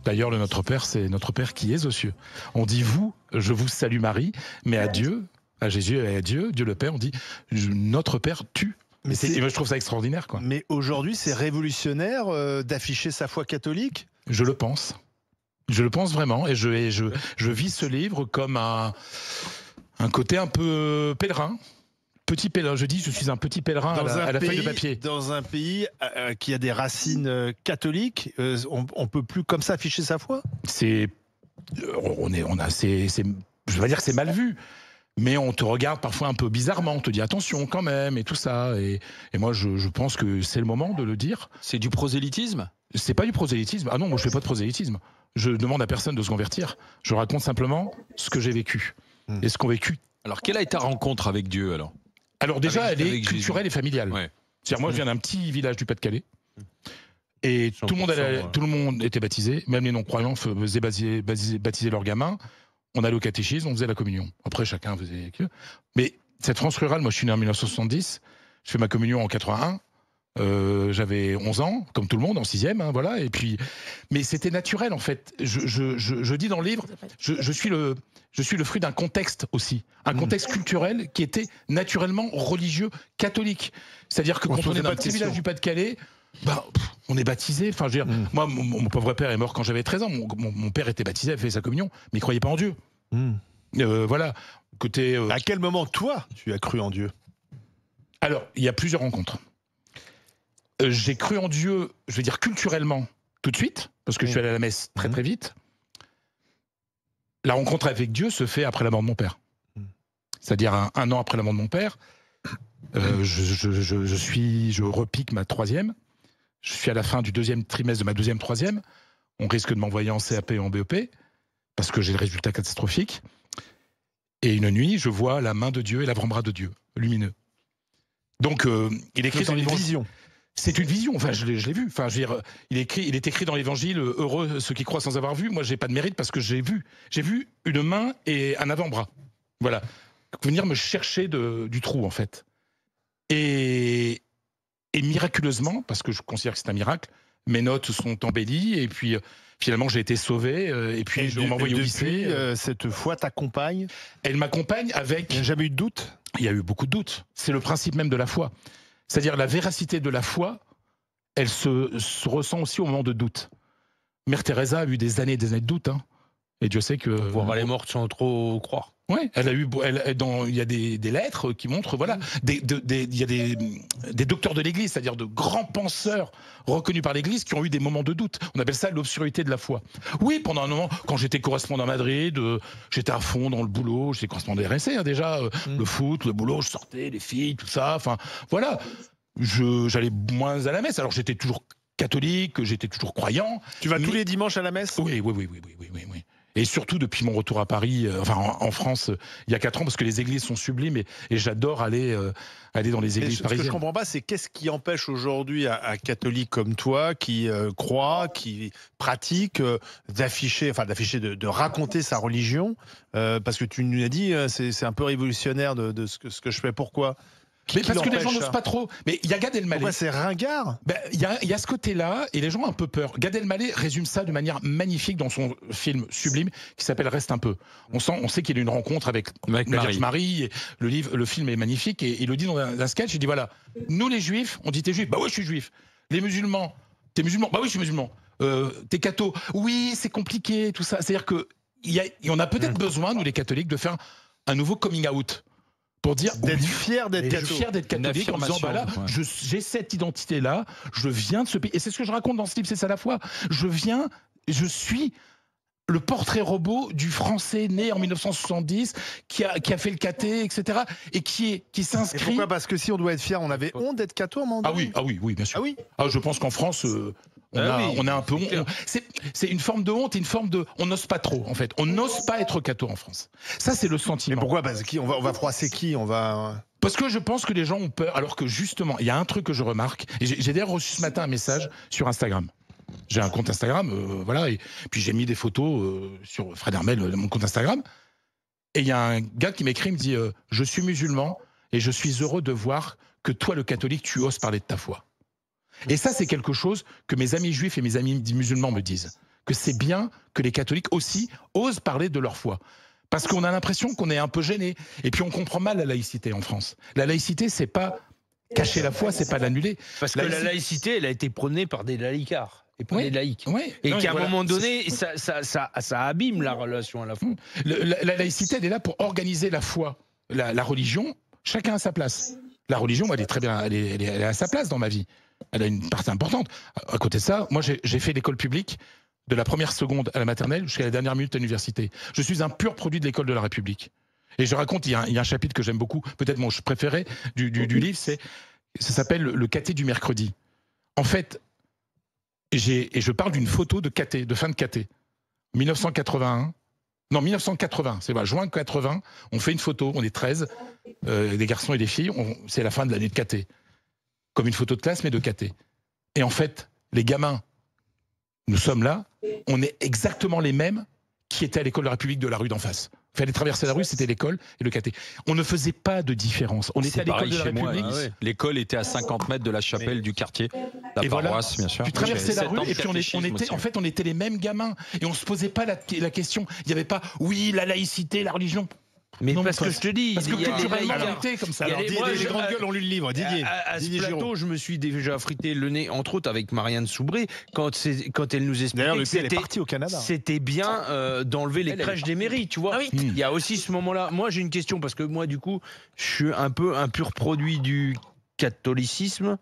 D'ailleurs, le Notre Père, c'est Notre Père qui est aux cieux. On dit vous, je vous salue Marie, mais à Dieu, à Jésus et à Dieu, Dieu le Père, on dit Notre Père tu. Et moi, je trouve ça extraordinaire, quoi. Mais aujourd'hui, c'est révolutionnaire d'afficher sa foi catholique? Je le pense. Je le pense vraiment. Et je vis ce livre comme un côté un peu pèlerin. Petit pèlerin, je dis, je suis un petit pèlerin à la feuille de papier. Dans un pays qui a des racines catholiques, on peut plus comme ça afficher sa foi? Je vais pas dire que c'est mal vu, mais on te regarde parfois un peu bizarrement, on te dit attention quand même et tout ça. Et moi, je pense que c'est le moment de le dire. C'est du prosélytisme? C'est pas du prosélytisme. Ah non, moi je fais pas de prosélytisme. Je demande à personne de se convertir. Je raconte simplement ce que j'ai vécu et ce qu'ont vécu. Alors, quelle a été ta rencontre avec Dieu alors? Alors déjà, elle est culturelle et familiale. Ouais. C'est-à-dire, moi, je viens d'un petit village du Pas-de-Calais. Et tout le monde était baptisé, même les non-croyants faisaient baptiser leurs gamins. On allait au catéchisme, on faisait la communion. Après, chacun faisait... Mais cette France rurale, moi, je suis né en 1970, je fais ma communion en 81. J'avais 11 ans, comme tout le monde, en 6e, hein, voilà. Et puis, mais c'était naturel, en fait. Je dis dans le livre, je suis le fruit d'un contexte aussi, un contexte culturel qui était naturellement religieux, catholique. C'est-à-dire que quand on est dans un petit village du Pas-de-Calais, on est baptisé. Enfin, je veux dire, moi, mon pauvre père est mort quand j'avais 13 ans. Mon père était baptisé, avait fait sa communion, mais il croyait pas en Dieu. Voilà. Côté. À quel moment, toi, tu as cru en Dieu? Alors, il y a plusieurs rencontres. J'ai cru en Dieu, je vais dire culturellement, tout de suite, parce que je suis allé à la messe très très vite. La rencontre avec Dieu se fait après la mort de mon père. C'est-à-dire un an après la mort de mon père, je repique ma 3e. Je suis à la fin du 2e trimestre de ma 2e, 3e. On risque de m'envoyer en CAP et en BEP, parce que j'ai le résultat catastrophique. Et une nuit, je vois la main de Dieu et l'avant-bras de Dieu, lumineux. Donc, il écrit dans l'évangile. C'est une vision, enfin je l'ai vu. Enfin, je veux dire, il est écrit dans l'évangile, heureux ceux qui croient sans avoir vu. Moi, j'ai pas de mérite parce que j'ai vu une main et un avant-bras. Voilà. Venir me chercher du trou, en fait. Et miraculeusement, parce que je considère que c'est un miracle, mes notes sont embellies et puis finalement j'ai été sauvé et puis on m'a envoyé au lycée. Cette foi t'accompagne? Elle m'accompagne avec... Il n'y a jamais eu de doute? Il y a eu beaucoup de doutes. C'est le principe même de la foi. C'est-à-dire la véracité de la foi, elle se ressent aussi au moment de doute. Mère Teresa a eu des années de doute, hein. Et Dieu sait que... Voir elle est morte sans trop croire. Oui, il y a des lettres qui montrent, voilà, il y a des docteurs de l'Église, c'est-à-dire de grands penseurs reconnus par l'Église qui ont eu des moments de doute. On appelle ça l'obscurité de la foi. Oui, pendant un moment, quand j'étais correspondant à Madrid, j'étais à fond dans le boulot, j'étais correspondant RSC, hein, déjà, le foot, le boulot, je sortais, les filles, tout ça, enfin, voilà. J'allais moins à la messe, alors j'étais toujours catholique, j'étais toujours croyant. Tu vas tous les dimanches à la messe? Oui. Et surtout depuis mon retour à Paris, en France, il y a 4 ans, parce que les églises sont sublimes et j'adore aller dans les églises parisiennes. Ce que je comprends pas, c'est qu'est-ce qui empêche aujourd'hui un catholique comme toi, qui croit, qui pratique, de raconter sa religion, parce que tu nous as dit, c'est un peu révolutionnaire de ce que je fais. Pourquoi? Mais parce que les gens n'osent pas trop. Mais il y a Gad Elmaleh. Pourquoi c'est ringard? Il y a ce côté-là, et les gens ont un peu peur. Gad Elmaleh résume ça de manière magnifique dans son film sublime qui s'appelle Reste un peu. On sait qu'il y a une rencontre avec la Vierge Marie. Et le film est magnifique, et il le dit dans un sketch. Il dit voilà, nous les Juifs, on dit t'es juif, bah oui je suis juif. Les musulmans, t'es musulman, bah oui je suis musulman. T'es catho, oui c'est compliqué, tout ça. C'est-à-dire qu'on a peut-être besoin, nous les catholiques, de faire un nouveau coming out. Pour dire d'être fier d'être catholique, en disant bah là, j'ai cette identité-là, je viens de ce pays. Et c'est ce que je raconte dans ce livre, c'est ça la foi. Je suis le portrait robot du Français né en 1970, qui a fait le caté, etc. Et qui s'inscrit... Pourquoi? Parce que si on doit être fier, on avait honte d'être catho à un moment donné. Ah oui, bien sûr. Je pense qu'en France... on a un peu honte. C'est une forme de honte et une forme de... On n'ose pas trop, en fait. On n'ose pas être catho en France. Ça, c'est le sentiment. Mais pourquoi? Parce qu'on va froisser qui? Parce que je pense que les gens ont peur, alors que justement, il y a un truc que je remarque, et j'ai d'ailleurs reçu ce matin un message sur Instagram. J'ai un compte Instagram, voilà, et puis j'ai mis des photos sur Fred Hermel, mon compte Instagram, et il y a un gars qui m'écrit, il me dit « Je suis musulman, et je suis heureux de voir que toi, le catholique, tu oses parler de ta foi. » Et ça, c'est quelque chose que mes amis juifs et mes amis musulmans me disent. que c'est bien que les catholiques aussi osent parler de leur foi. Parce qu'on a l'impression qu'on est un peu gêné. Et puis on comprend mal la laïcité en France. La laïcité, c'est pas cacher la foi, c'est pas l'annuler. Parce que la laïcité, elle a été prônée par des laïcards et pas des laïcs. Oui. Et qu'à un moment donné, ça abîme la relation à la foi. La laïcité, elle est là pour organiser la foi. La religion, chacun a sa place. La religion, elle est très bien, elle est à sa place dans ma vie. Elle a une partie importante. À côté de ça, moi, j'ai fait l'école publique de la première seconde à la maternelle jusqu'à la dernière minute à l'université. Je suis un pur produit de l'école de la République. Et je raconte, il y a un chapitre que j'aime beaucoup, peut-être mon préféré du livre, ça s'appelle le caté du mercredi. En fait, je parle d'une photo de caté, de fin de caté. 1981. Non, 1980, c'est vrai, juin 80, on fait une photo, on est 13, des garçons et des filles, c'est la fin de l'année de caté. Comme une photo de classe, mais de caté. Et en fait, les gamins, nous sommes là, on est exactement les mêmes qui étaient à l'école de la République de la rue d'en face. Il fallait traverser la rue, c'était l'école et le caté. On ne faisait pas de différence. On était à l'école de la République. L'école était à 50 mètres de la chapelle du quartier, la paroisse, bien sûr. Tu traversais la rue et puis on était les mêmes gamins. Et on ne se posait pas la question. Il n'y avait pas, oui, la laïcité, la religion. Mais non, parce que je te dis, parce que culturellement, on était comme ça. Alors, les grandes gueules ont lu le livre, Didier. À ce plateau, je me suis déjà frité le nez, entre autres avec Marianne Soubré, quand elle nous expliquait que elle est partie au Canada. C'était bien d'enlever les crèches des mairies, tu vois. Ah oui. Il y a aussi ce moment-là. Moi, j'ai une question, parce que moi, du coup, je suis un peu un pur produit du catholicisme.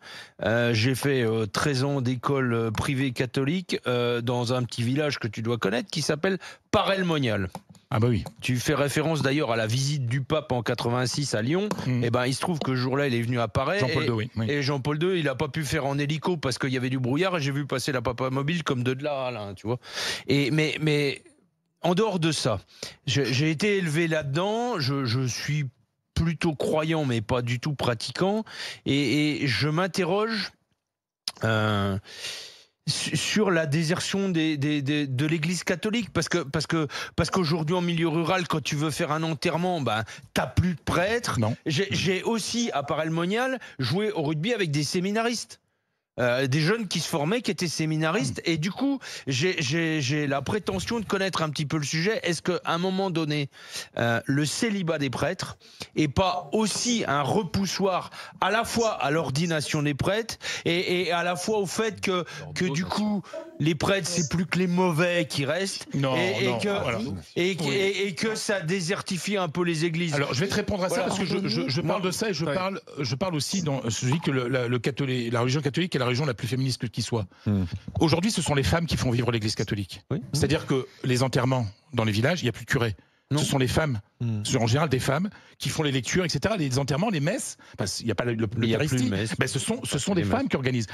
J'ai fait 13 ans d'école privée catholique dans un petit village que tu dois connaître qui s'appelle Paray-le-Monial. Ah bah oui. Tu fais référence d'ailleurs à la visite du pape en 86 à Lyon. Et ben il se trouve que ce jour-là, il est venu à Paray. Jean-Paul II, oui. Et Jean-Paul II, il n'a pas pu faire en hélico parce qu'il y avait du brouillard et j'ai vu passer la papa mobile comme de là, là, tu vois. Mais en dehors de ça, j'ai été élevé là-dedans. Je suis plutôt croyant, mais pas du tout pratiquant. Et je m'interroge. Sur la désertion de l'Église catholique, parce qu'aujourd'hui en milieu rural, quand tu veux faire un enterrement, ben t'as plus de prêtres. Non. J'ai aussi à Paray-le-Monial joué au rugby avec des séminaristes. Des jeunes qui se formaient, qui étaient séminaristes, et du coup, j'ai la prétention de connaître un petit peu le sujet. Est-ce qu'à un moment donné, le célibat des prêtres est pas aussi un repoussoir à la fois à l'ordination des prêtres et à la fois au fait que du coup, les prêtres, c'est plus que les mauvais qui restent, et que ça désertifie un peu les églises. Alors, je vais te répondre à ça parce que je parle de ça et je parle aussi je dis que la religion catholique est la religion la plus féministe qui soit. Aujourd'hui, ce sont les femmes qui font vivre l'Église catholique. Oui. C'est-à-dire que les enterrements dans les villages, il n'y a plus de curé. Non. Ce sont les femmes, en général des femmes, qui font les lectures, etc. Les enterrements, les messes, parce qu'il n'y a pas l'Eucharistie, ben ce sont des femmes qui organisent.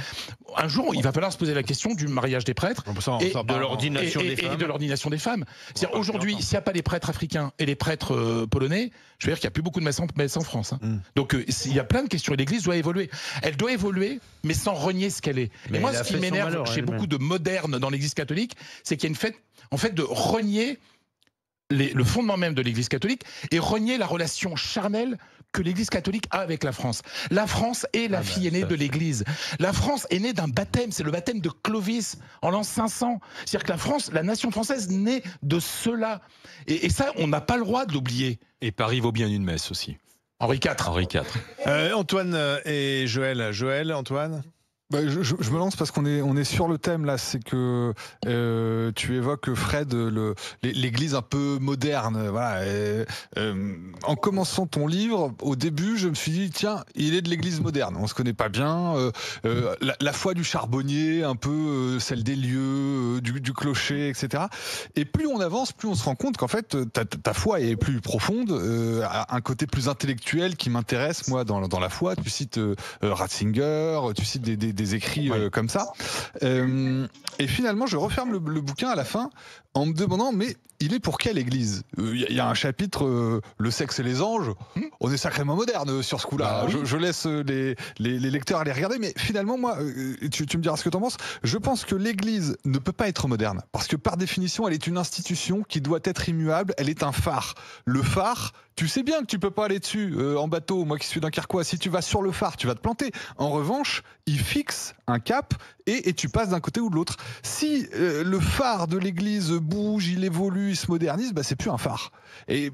Un jour, il va falloir se poser la question du mariage des prêtres et de l'ordination des femmes. C'est-à-dire aujourd'hui, s'il n'y a pas les prêtres africains et les prêtres polonais, je veux dire qu'il n'y a plus beaucoup de messes en France. Donc il y a plein de questions et l'Église doit évoluer. Elle doit évoluer, mais sans renier ce qu'elle est. Et moi, ce qui m'énerve chez beaucoup de modernes dans l'Église catholique, c'est qu'il y a en fait de renier le fondement même de l'Église catholique et renier la relation charnelle que l'Église catholique a avec la France. La France est la fille aînée de l'Église. La France est née d'un baptême, c'est le baptême de Clovis en l'an 500. C'est-à-dire que la nation française naît de cela. Et ça, on n'a pas le droit de l'oublier. Et Paris vaut bien une messe aussi. Henri IV. Antoine et Joël. Joël, Antoine ? Je me lance parce qu'on est sur le thème là, c'est que tu évoques, Fred, l'église un peu moderne. Voilà. En commençant ton livre, au début, je me suis dit, tiens, il est de l'église moderne. On se connaît pas bien. La foi du charbonnier, un peu celle des lieux, du clocher, etc. Et plus on avance, plus on se rend compte qu'en fait, ta foi est plus profonde, a un côté plus intellectuel qui m'intéresse, moi, dans la foi. Tu cites Ratzinger, tu cites des écrits comme ça. Et finalement, je referme le bouquin à la fin en me demandant, mais il est pour quelle église ? Il y a un chapitre, le sexe et les anges. On est sacrément moderne sur ce coup-là. Oui. Je laisse les lecteurs aller regarder, mais finalement, moi, tu me diras ce que tu en penses. Je pense que l'église ne peut pas être moderne, parce que par définition, elle est une institution qui doit être immuable. Elle est un phare. Le phare, tu sais bien que tu peux pas aller dessus en bateau. Moi qui suis dunkerquois, si tu vas sur le phare, tu vas te planter. En revanche, il fixe un cap et tu passes d'un côté ou de l'autre. Si le phare de l'église bouge, il évolue, il se modernise, c'est plus un phare. Et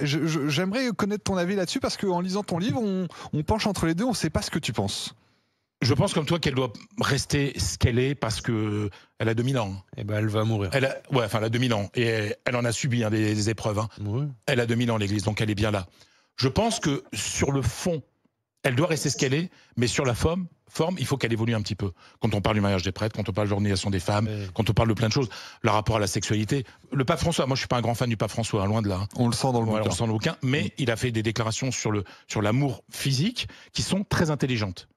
j'aimerais connaître ton avis là-dessus, parce qu'en lisant ton livre, on penche entre les deux, on ne sait pas ce que tu penses. Je pense comme toi qu'elle doit rester ce qu'elle est, parce que elle a 2000 ans. Eh ben, elle va mourir. Elle a 2000 ans. Et elle en a subi des épreuves. Ouais. Elle a 2000 ans, l'église, donc elle est bien là. Je pense que sur le fond, elle doit rester ce qu'elle est, mais sur la forme, il faut qu'elle évolue un petit peu. Quand on parle du mariage des prêtres, quand on parle de l'organisation des femmes, quand on parle de plein de choses, le rapport à la sexualité. Le pape François, moi je suis pas un grand fan du pape François, loin de là. On le sent dans le bouquin. On le sent dans le bouquin, mais il a fait des déclarations sur l'amour physique qui sont très intelligentes.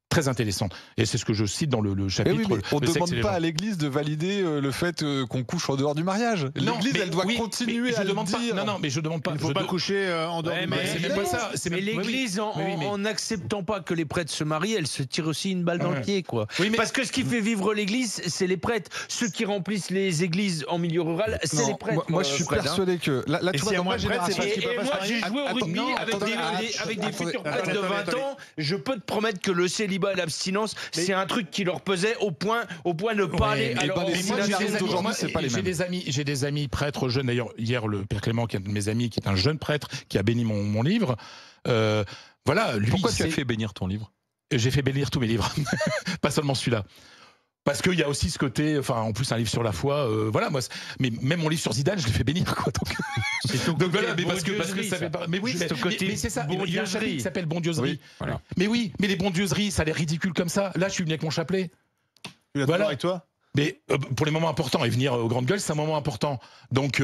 Très intéressante. Et c'est ce que je cite dans le chapitre. Oui, on ne demande pas à l'Église de valider le fait qu'on couche en dehors du mariage. L'Église, elle doit continuer à le dire. Non, mais je demande pas. Il ne faut pas coucher en dehors du mariage. C'est même pas ça. Mais l'Église, en n'acceptant pas que les prêtres se marient, elle se tire aussi une balle dans le pied, quoi. Parce que ce qui fait vivre l'Église, c'est les prêtres. Ceux qui remplissent les églises en milieu rural, c'est les prêtres. Moi, je suis persuadé que là, tu vois, dans ma génération. Et moi, j'ai joué au rugby avec des futurs prêtres de 20 ans. Je peux te promettre que le célibat et l'abstinence, c'est un truc qui leur pesait au point de pas aller à leur J'ai des amis prêtres jeunes. D'ailleurs, hier, le Père Clément, qui est un de mes amis, qui est un jeune prêtre, qui a béni mon livre. Voilà, lui, pourquoi tu as fait bénir ton livre? J'ai fait bénir tous mes livres, pas seulement celui-là. Parce qu'il y a aussi ce côté, en plus un livre sur la foi, voilà, moi, mais même mon livre sur Zidane, je l'ai fait bénir, quoi. Donc voilà, mais parce que ça fait pas. Mais oui, mais c'est ça. Il y a un chapitre qui s'appelle Bondieuserie. Oui, voilà. Mais oui, mais les bondieuseries, ça a l'air ridicule comme ça. Là, je suis venu avec mon chapelet. Voilà. Avec toi. Mais pour les moments importants, et venir aux grandes gueules, c'est un moment important. Donc,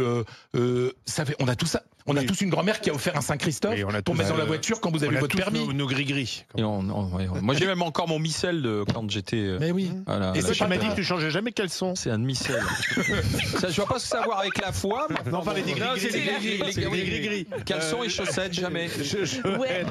ça fait, on a tout ça. On a tous une grand-mère qui a offert un Saint-Christophe pour mettre dans la voiture quand vous avez votre permis. Nos gris-gris. Moi, j'ai même encore mon missel quand j'étais. Mais oui. Voilà, et toi, tu m'as dit que tu changeais jamais quel son. C'est un missel. Je vois pas ce que ça a à voir avec la foi. Non, pas les gris-gris. Caleçons et chaussettes, jamais. Ouais.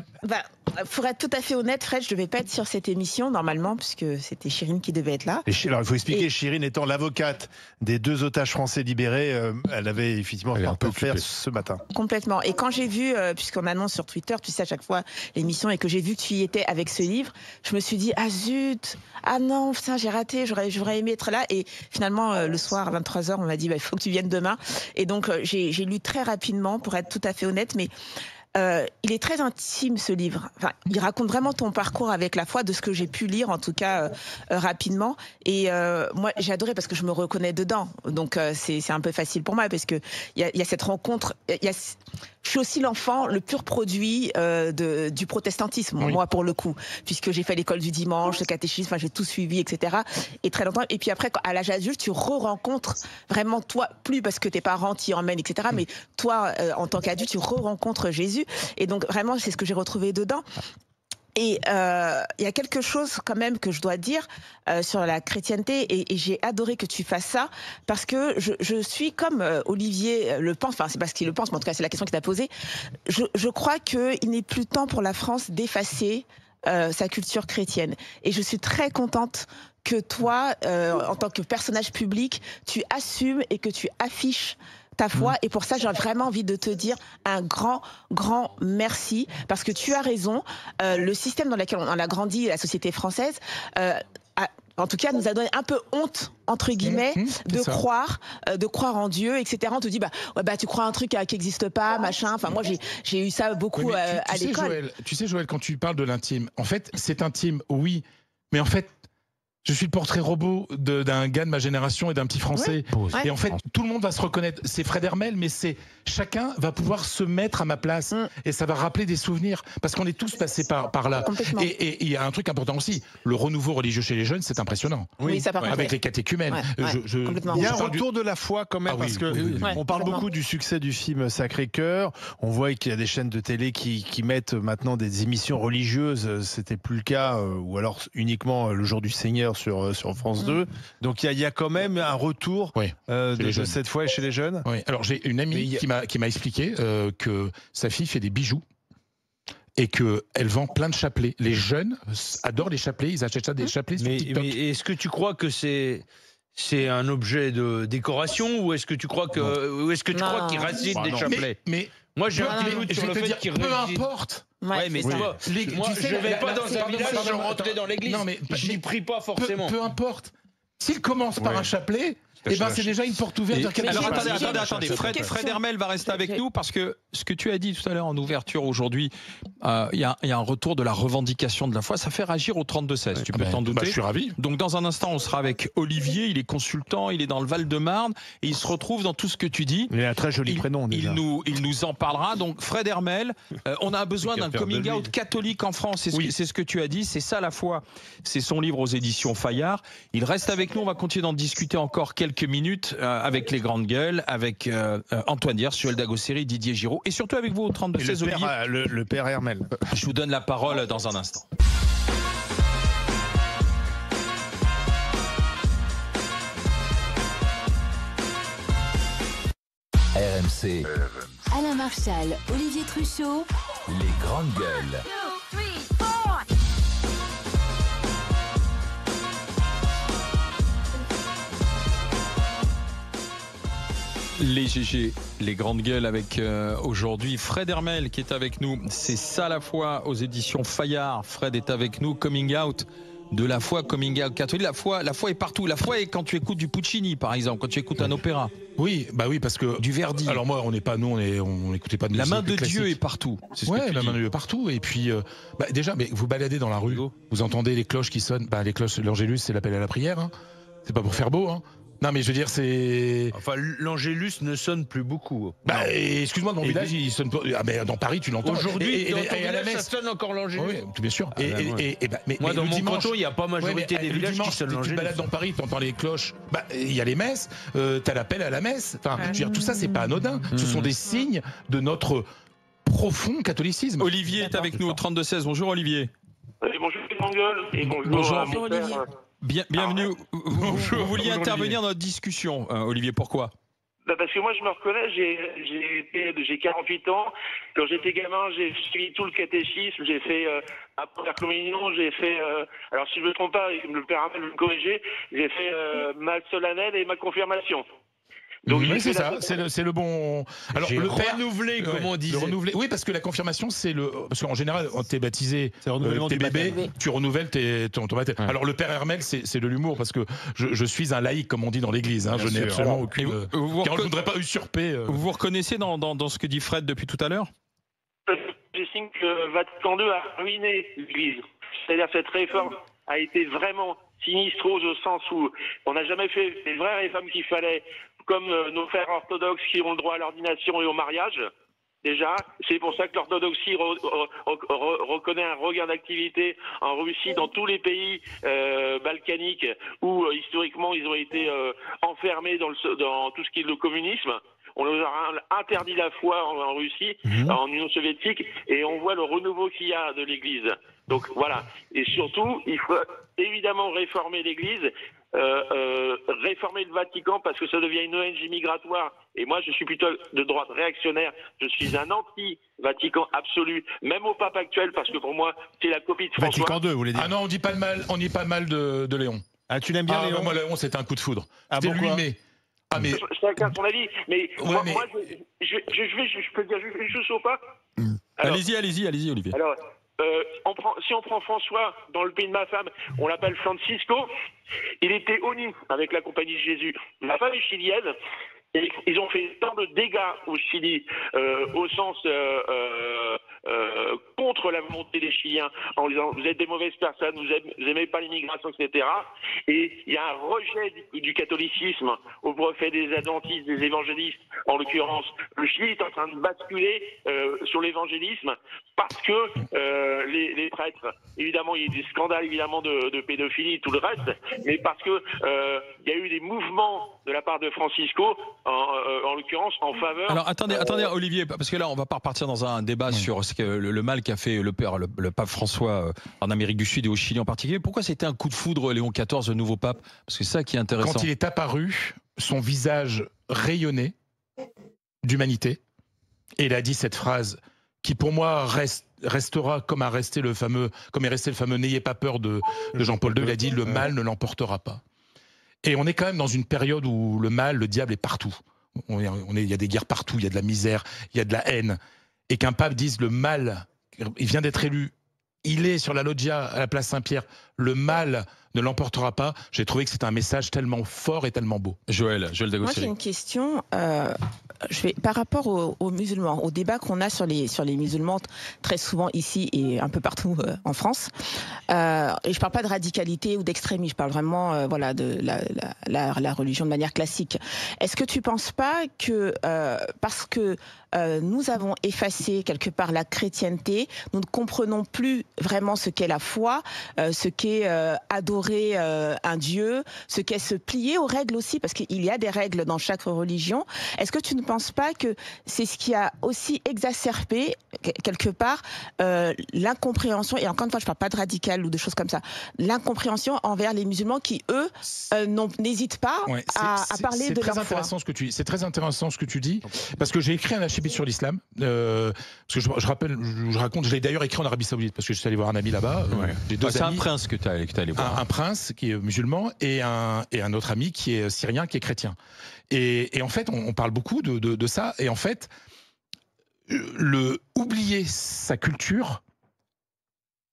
Pour être tout à fait honnête, Fred, je devais pas être sur cette émission normalement, puisque c'était Chirine qui devait être là. Alors, il faut expliquer, Chirine étant l'avocate des 2 otages français libérés, elle avait effectivement un peu faire ce matin. Complètement. Et quand j'ai vu, puisqu'on annonce sur Twitter, tu sais, à chaque fois l'émission, et que j'ai vu que tu y étais avec ce livre, je me suis dit, ah zut, ah non, putain, j'ai raté, j'aurais aimé être là. Et finalement, le soir, à 23h, on m'a dit, il faut que tu viennes demain. Et donc, j'ai lu très rapidement, pour être tout à fait honnête, mais il est très intime, ce livre. Enfin, il raconte vraiment ton parcours avec la foi, de ce que j'ai pu lire, en tout cas rapidement. Et moi, j'ai adoré parce que je me reconnais dedans. Donc, c'est un peu facile pour moi parce que il y a cette rencontre. Je suis aussi l'enfant, le pur produit du protestantisme, moi, pour le coup, puisque j'ai fait l'école du dimanche, le catéchisme, j'ai tout suivi, etc. Et très longtemps. Et puis après, à l'âge adulte, tu re-rencontres vraiment toi, plus parce que tes parents t'y emmènent, etc. Mais toi, en tant qu'adulte, tu re-rencontres Jésus. Et donc, vraiment, c'est ce que j'ai retrouvé dedans. Et il y a quelque chose quand même que je dois dire sur la chrétienté, et j'ai adoré que tu fasses ça, parce que je suis comme Olivier le pense, enfin c'est pas ce qu'il le pense, mais en tout cas c'est la question qu'il t'a posée. Je crois qu'il n'est plus temps pour la France d'effacer sa culture chrétienne. Et je suis très contente que toi, en tant que personnage public, tu assumes et que tu affiches ta foi, et pour ça j'ai vraiment envie de te dire un grand merci, parce que tu as raison, le système dans lequel on a grandi, la société française, en tout cas, nous a donné un peu honte, entre guillemets, de croire en Dieu, etc. On te dit, tu crois un truc qui n'existe pas, machin. Enfin, moi, j'ai eu ça beaucoup à l'école. Tu sais, Joël, quand tu parles de l'intime, en fait, c'est intime, oui, mais en fait, je suis le portrait robot d'un gars de ma génération et d'un petit Français. Ouais. Et en fait, tout le monde va se reconnaître. C'est Fred Hermel, mais chacun va pouvoir se mettre à ma place. Et ça va rappeler des souvenirs. Parce qu'on est tous passés par là. Et il y a un truc important aussi. Le renouveau religieux chez les jeunes, c'est impressionnant. Oui, ça par contre. Avec les catéchumènes. Il y a un retour de la foi quand même. Parce que on parle beaucoup du succès du film Sacré-Cœur. On voit qu'il y a des chaînes de télé qui mettent maintenant des émissions religieuses. C'était plus le cas. Ou alors uniquement le jour du Seigneur sur France 2. Donc il y a quand même un retour de cette foi chez les jeunes. Oui. Alors j'ai une amie qui m'a expliqué que sa fille fait des bijoux et qu'elle vend plein de chapelets. Les jeunes adorent les chapelets, ils achètent ça des chapelets sur TikTok. Mais est-ce que tu crois que c'est un objet de décoration, ou est-ce que tu crois qu'il racine des chapelets? Moi, j'ai un doute je sur vais le te fait dire, qu'il peu réagisse. importe. Ouais, mais c'est ça. moi, Tu sais, je vais pas dans un pardon, village pardon, sans rentrer dans l'église. Non, mais J'y prie pas forcément. peu importe. S'il commence par Ouais. un chapelet, eh ben c'est déjà une porte ouverte vers quelque Alors chose. attendez, Fred Hermel va rester avec J'ai- nous parce que ce que tu as dit tout à l'heure en ouverture aujourd'hui, il y a un retour de la revendication de la foi, ça fait réagir au 32-16, tu peux t'en douter. Je suis ravi. Donc dans un instant, on sera avec Olivier, il est consultant, il est dans le Val-de-Marne et il se retrouve dans tout ce que tu dis. Il a un très joli prénom déjà. Il nous en parlera. Donc Fred Hermel, on a besoin d'un Capteur de coming lui. out catholique en France, Oui. c'est ce que tu as dit, c'est ça la foi, c'est son livre aux éditions Fayard. Il reste avec nous, on va continuer d'en discuter encore quelques minutes avec les grandes gueules, avec Antoine Diers, Suel Dagosseri, Didier Giraud et surtout avec vous au Et 32-16 Olivier. le père Hermel. Je vous donne la parole dans un instant. RMC, Alain Marchal, Olivier Truchot, les grandes gueules. Les GG, les grandes gueules avec aujourd'hui Fred Hermel qui est avec nous. C'est ça la foi aux éditions Fayard. Fred est avec nous, coming out de la foi, coming out catholique. La foi est partout. La foi est quand tu écoutes du Puccini par exemple, quand tu écoutes un opéra, Oui, parce que du Verdi. alors moi, on n'écoutait pas de La musique main de classique. Dieu est partout. C'est ce que Ouais, tu la dis. main de Dieu partout. Et puis, déjà, mais vous baladez dans la rue, vous entendez les cloches qui sonnent. Les cloches, l'Angélus, c'est l'appel à la prière. Hein. C'est pas pour faire beau. Hein. Non, mais je veux dire, c'est. Enfin, l'Angélus ne sonne plus beaucoup. Excuse-moi, dans mon village, il sonne pas. Ah, mais dans Paris, tu l'entends. Aujourd'hui, Et dans ton à la village, ça messe. sonne encore l'Angélus. Oui, bien sûr. Moi, dans le mon dimanche, canton, il n'y a pas majorité ouais, des le villages dimanche, qui sonnent tu te l'Angélus. balades dans Paris, tu entends les cloches. Il y a les messes, t'as l'appel à la messe. Enfin, je veux dire, tout ça, c'est pas anodin. Ce sont des signes de notre profond catholicisme. Olivier est avec nous au 32-16. Bonjour Olivier. Bonjour les grandes gueules et bonjour, Bonjour. à mon Bonjour, père. Olivier. Bienvenue. Vous vouliez Bonjour, intervenir dans notre discussion, Olivier. Pourquoi? Parce que moi je me reconnais, j'ai 48 ans. Quand j'étais gamin, j'ai suivi tout le catéchisme, j'ai fait ma première communion, j'ai fait, alors si je ne me trompe pas, le père Hamel veut me corriger, j'ai fait ma solennelle et ma confirmation. Donc, Oui, j'ai c'est fait la- ça, c'est le bon. Alors J'ai le père renouvelé, comme on disait. Le renouvelé. Oui, parce que la confirmation, c'est le. Parce qu'en général, quand t'es baptisé, C'est le renouvellement t'es du bébé, baptême. tu renouvelles ton baptême. Ouais. Alors le père Hermel, c'est de l'humour parce que je suis un laïc, comme on dit dans l'église. Hein, Bien je n'ai sûr. absolument Et aucune. vous car je voudrais pas usurper. Vous vous reconnaissez dans ce que dit Fred depuis tout à l'heure? J'estime que Vatican II a ruiné l'Église. C'est-à-dire cette réforme a été vraiment sinistrose au sens où on n'a jamais fait les vraies réformes qu'il fallait, comme nos frères orthodoxes qui ont le droit à l'ordination et au mariage. Déjà, c'est pour ça que l'orthodoxie reconnaît un regain d'activité en Russie, dans tous les pays balkaniques où historiquement ils ont été enfermés dans tout ce qui est le communisme. On leur a interdit la foi en Russie, en Union soviétique, et on voit le renouveau qu'il y a de l'Église. Donc voilà. Et surtout, il faut évidemment réformer l'Église, réformer le Vatican, parce que ça devient une ONG migratoire. Et moi, je suis plutôt de droite réactionnaire. Je suis un anti-Vatican absolu, même au pape actuel, parce que pour moi, c'est la copie de François. Vatican II, vous voulez dire. Ah non, on dit pas de mal de Léon. Ah, tu l'aimes bien, Léon? Moi, Léon, c'était un coup de foudre. Ah, C'était lui, pourquoi mais. Ah mais. Chacun son avis. Mais Ouais, moi, mais- moi, je peux dire juste ou pas? Alors, Allez-y, Olivier. Alors, si on prend François, dans le pays de ma femme, on l'appelle Francisco. Il était ONU avec la Compagnie de Jésus. Ma femme est chilienne. Et ils ont fait tant de dégâts au Chili, au sens contre la volonté des Chiliens, en disant vous êtes des mauvaises personnes, vous aimez pas l'immigration, etc. Et il y a un rejet du catholicisme au profit des adventistes, des évangélistes. En l'occurrence, le Chili est en train de basculer sur l'évangélisme parce que les prêtres, évidemment, il y a eu des scandales évidemment de pédophilie et tout le reste, mais parce que il y a eu des mouvements de la part de Francisco, en l'occurrence, en faveur. Alors attendez, Olivier, parce que là on va pas repartir dans un débat sur ce que le mal qu'a fait le pape François en Amérique du Sud et au Chili en particulier. Pourquoi c'était un coup de foudre, Léon XIV, le nouveau pape? Parce que c'est ça qui est intéressant. Quand il est apparu, son visage rayonnait d'humanité. Et il a dit cette phrase qui, pour moi, restera comme est resté le fameux n'ayez pas peur de Jean-Paul II. Il a dit le mal ne l'emportera pas. Et on est quand même dans une période où le mal, le diable est partout. Il y a des guerres partout, il y a de la misère, il y a de la haine. et qu'un pape dise le mal, il vient d'être élu, il est sur la loggia à la place Saint-Pierre, le mal ne l'emportera pas. J'ai trouvé que c'était un message tellement fort et tellement beau. Joël Dagospiri. Moi, j'ai une question. Par rapport aux musulmans, au débat qu'on a sur les musulmans, très souvent ici et un peu partout en France. Et je parle pas de radicalité ou d'extrémisme, je parle vraiment de la religion de manière classique. Est-ce que tu penses pas que parce que nous avons effacé quelque part la chrétienté, nous ne comprenons plus vraiment ce qu'est la foi, ce qu'est adorer un Dieu, ce qu'est se plier aux règles aussi, parce qu'il y a des règles dans chaque religion. Est-ce que tu ne penses pas que c'est ce qui a aussi exacerbé quelque part l'incompréhension, et encore une fois je ne parle pas de radical ou de choses comme ça, l'incompréhension envers les musulmans qui eux n'hésitent pas à parler de leur foi. C'est très intéressant ce que tu dis, parce que j'ai écrit un chapitre sur l'islam, parce que je l'ai d'ailleurs écrit en Arabie Saoudite, parce que je suis allé voir un ami là-bas. C'est un prince que tu es allé voir. Un prince qui est musulman et un autre ami qui est syrien, qui est chrétien. Et en fait, on parle beaucoup de ça. Et en fait, oublier sa culture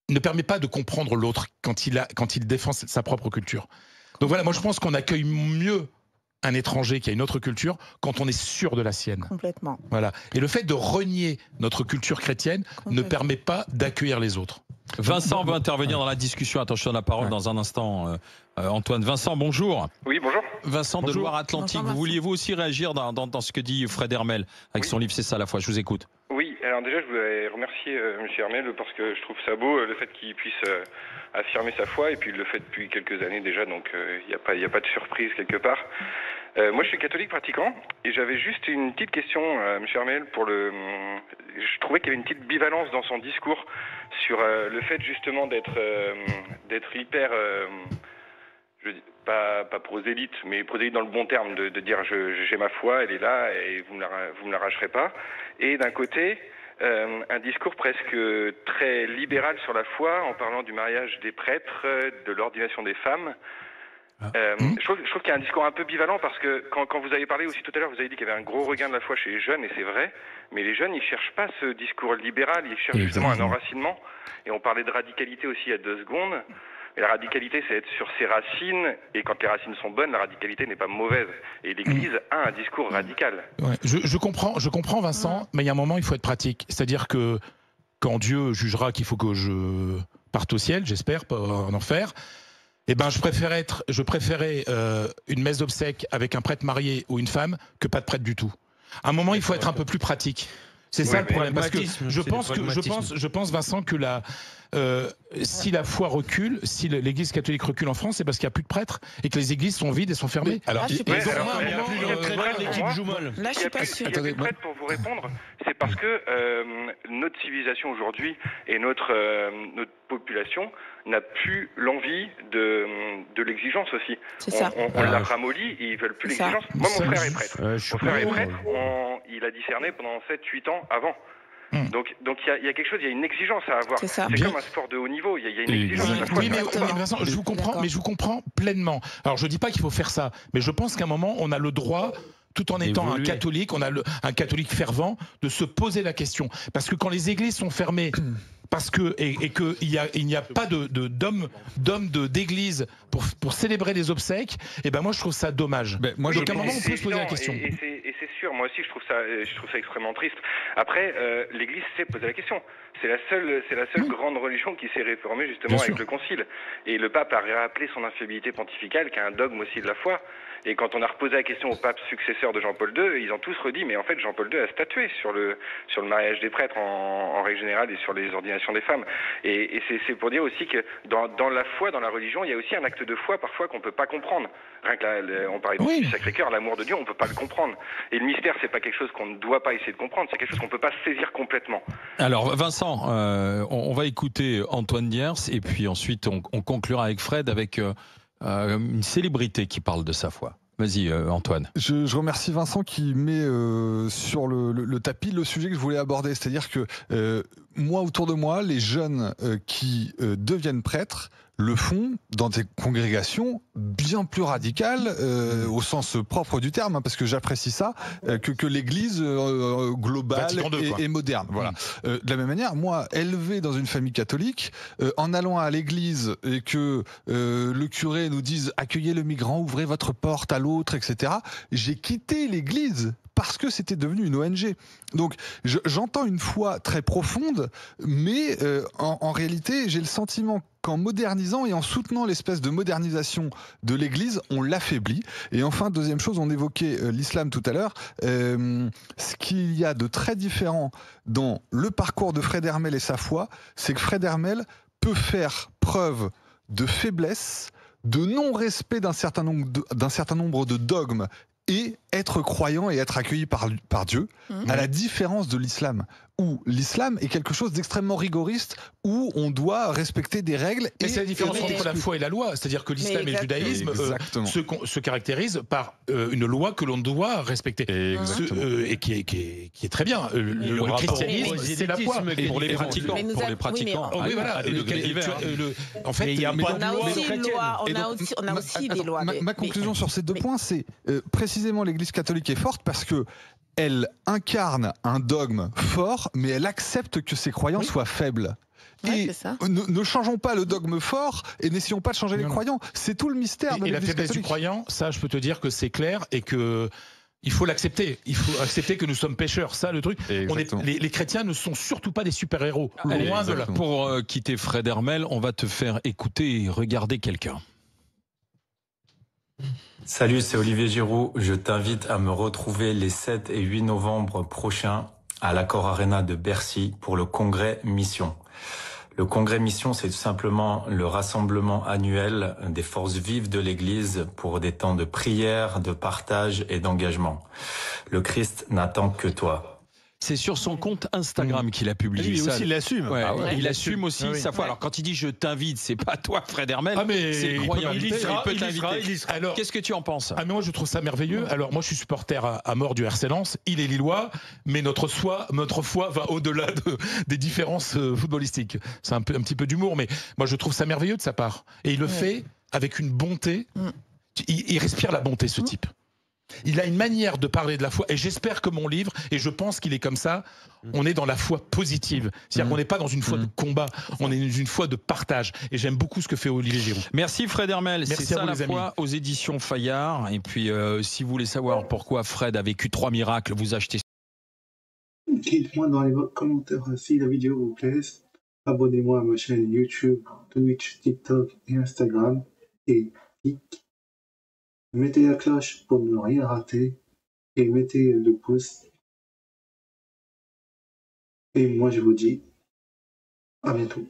ne permet pas de comprendre l'autre quand il défend sa propre culture. Donc voilà, moi je pense qu'on accueille mieux un étranger qui a une autre culture quand on est sûr de la sienne. Complètement. Voilà. Et le fait de renier notre culture chrétienne ne permet pas d'accueillir les autres. Vincent va intervenir dans la discussion. Attention à la parole dans un instant. Antoine. Vincent, bonjour. Oui, bonjour. Vincent de Loire-Atlantique. Vous vouliez vous aussi réagir dans ce que dit Fred Hermel avec son livre C'est ça la foi. Je vous écoute. Oui, alors déjà je voudrais remercier M. Hermel parce que je trouve ça beau le fait qu'il puisse affirmer sa foi, et puis il le fait depuis quelques années déjà, donc il n'y a pas de surprise quelque part. Moi je suis catholique pratiquant et j'avais juste une petite question à M. Hermel je trouvais qu'il y avait une petite bivalence dans son discours sur le fait justement d'être hyper pas prosélyte, mais prosélyte dans le bon terme, de dire j'ai ma foi, elle est là et vous me l'arracherez pas. Et d'un côté, un discours presque très libéral sur la foi, en parlant du mariage des prêtres, de l'ordination des femmes. Je trouve qu'il y a un discours un peu bivalent, parce que quand vous avez parlé aussi tout à l'heure, vous avez dit qu'il y avait un gros regain de la foi chez les jeunes, et c'est vrai, mais les jeunes, ils cherchent pas ce discours libéral, ils cherchent justement un enracinement. Et on parlait de radicalité aussi il y a 2 secondes. Et la radicalité, c'est être sur ses racines, et quand les racines sont bonnes, la radicalité n'est pas mauvaise. Et l'Église a un discours radical. Ouais, je comprends Vincent, mais il y a un moment, il faut être pratique. C'est-à-dire que quand Dieu jugera qu'il faut que je parte au ciel, j'espère, pas en enfer, eh ben je préférais une messe d'obsèques avec un prêtre marié ou une femme que pas de prêtre du tout. À un moment, il faut être un peu plus pratique. C'est ça le problème, parce que je pense Vincent que si la foi recule, si l'Église catholique recule en France, c'est parce qu'il n'y a plus de prêtres et que les églises sont vides et sont fermées. Alors, il y a plus de prêtres pour vous répondre, c'est parce que notre civilisation aujourd'hui et notre population n'a plus l'envie de l'exigence aussi. On l'a ramolli et ils veulent plus l'exigence. Moi, mon frère est prêtre. Mon frère est prêtre, il a discerné pendant 7-8 ans avant. Donc il y a quelque chose, il y a une exigence à avoir. C'est comme un sport de haut niveau, il y a une exigence. Oui, mais Vincent, je vous comprends pleinement. Alors je dis pas qu'il faut faire ça, mais je pense qu'à un moment on a le droit, tout en étant un catholique, un catholique fervent, de se poser la question. Parce que quand les églises sont fermées, et qu'il n'y a pas d'hommes d'église pour célébrer les obsèques, et ben moi je trouve ça dommage. Donc à un moment on peut se poser la question. Et c'est sûr, moi aussi je trouve ça extrêmement triste. Après, l'Église sait poser la question. C'est la seule grande religion qui s'est réformée justement avec le Concile. Et le pape a rappelé son infaillibilité pontificale, qui est un dogme aussi de la foi. Et quand on a reposé la question au pape successeur de Jean-Paul II, ils ont tous redit, mais en fait Jean-Paul II a statué sur le mariage des prêtres en règle générale et sur les ordinations des femmes. Et c'est pour dire aussi que dans la foi, dans la religion, il y a aussi un acte de foi parfois qu'on peut pas comprendre. Rien que là, on parlait du Sacré-Cœur, l'amour de Dieu, on peut pas le comprendre. Et le mystère, c'est pas quelque chose qu'on ne doit pas essayer de comprendre, c'est quelque chose qu'on peut pas saisir complètement. Alors Vincent, on va écouter Antoine Diers et puis ensuite on conclura avec Fred avec une célébrité qui parle de sa foi. Vas-y Antoine. Je remercie Vincent qui met sur le tapis le sujet que je voulais aborder, c'est-à-dire que moi, autour de moi, les jeunes qui deviennent prêtres le font dans des congrégations bien plus radicales, au sens propre du terme, hein, parce que j'apprécie ça, que l'Église globale et moderne. Voilà. De la même manière, moi, élevé dans une famille catholique, en allant à l'Église et que le curé nous dise « accueillez le migrant, ouvrez votre porte à l'autre », etc., j'ai quitté l'Église parce que c'était devenu une ONG. Donc j'entends une foi très profonde, mais en réalité, j'ai le sentiment qu'en modernisant et en soutenant l'espèce de modernisation de l'Église, on l'affaiblit. Et enfin, deuxième chose, on évoquait l'islam tout à l'heure. Ce qu'il y a de très différent dans le parcours de Fred Hermel et sa foi, c'est que Fred Hermel peut faire preuve de faiblesse, de non-respect d'un certain nombre de dogmes et être croyant et être accueilli par Dieu, à la différence de l'islam, où l'islam est quelque chose d'extrêmement rigoriste, où on doit respecter des règles. Et c'est la différence entre la foi et la loi, c'est-à-dire que l'islam et le judaïsme se caractérisent par une loi que l'on doit respecter, et qui est très bien. Le christianisme, c'est la foi. Et pour les pratiquants, oui, voilà. En fait, il y a pas de loi. On a aussi des lois. Ma conclusion sur ces deux points, c'est précisément l'Église catholique est forte parce que elle incarne un dogme fort, mais elle accepte que ses croyants soient faibles. Et ne changeons pas le dogme fort et n'essayons pas de changer les croyants. C'est tout le mystère de l'Église catholique. Et la faiblesse du croyant, ça, je peux te dire que c'est clair et que il faut l'accepter. Il faut accepter que nous sommes pécheurs. Ça, le truc. Les chrétiens ne sont surtout pas des super-héros. Loin de là. Pour quitter Fred Hermel, on va te faire écouter et regarder quelqu'un. Salut, c'est Olivier Giroud. Je t'invite à me retrouver les 7 et 8 novembre prochains à l'Accor Arena de Bercy pour le congrès Mission. Le congrès Mission, c'est tout simplement le rassemblement annuel des forces vives de l'Église pour des temps de prière, de partage et d'engagement. Le Christ n'attend que toi. C'est sur son compte Instagram qu'il a publié lui ça. Aussi, il l'assume. Il assume aussi sa foi. Alors quand il dit je t'invite, c'est pas toi, Fred Hermel, c'est le croyant. Il peut t'inviter. Alors, qu'est-ce que tu en penses? Mais moi je trouve ça merveilleux. Alors moi je suis supporter à mort du RC Lens. Il est lillois, mais notre foi va au-delà des différences footballistiques. C'est un petit peu d'humour, mais moi je trouve ça merveilleux de sa part. Et il le fait avec une bonté. Il respire la bonté, ce type. Il a une manière de parler de la foi, et j'espère que mon livre, et je pense qu'il est comme ça, on est dans la foi positive. C'est-à-dire qu'on n'est pas dans une foi de combat, on est dans une foi de partage. Et j'aime beaucoup ce que fait Olivier Giroud. Merci Fred Hermel, c'est ça la foi aux éditions Fayard. Et puis si vous voulez savoir pourquoi Fred a vécu 3 miracles, vous achetez. Dites-moi dans les commentaires si la vidéo vous plaît. Abonnez-moi à ma chaîne YouTube, Twitch, TikTok et Instagram. Et mettez la cloche pour ne rien rater et mettez le pouce. Et moi je vous dis à bientôt.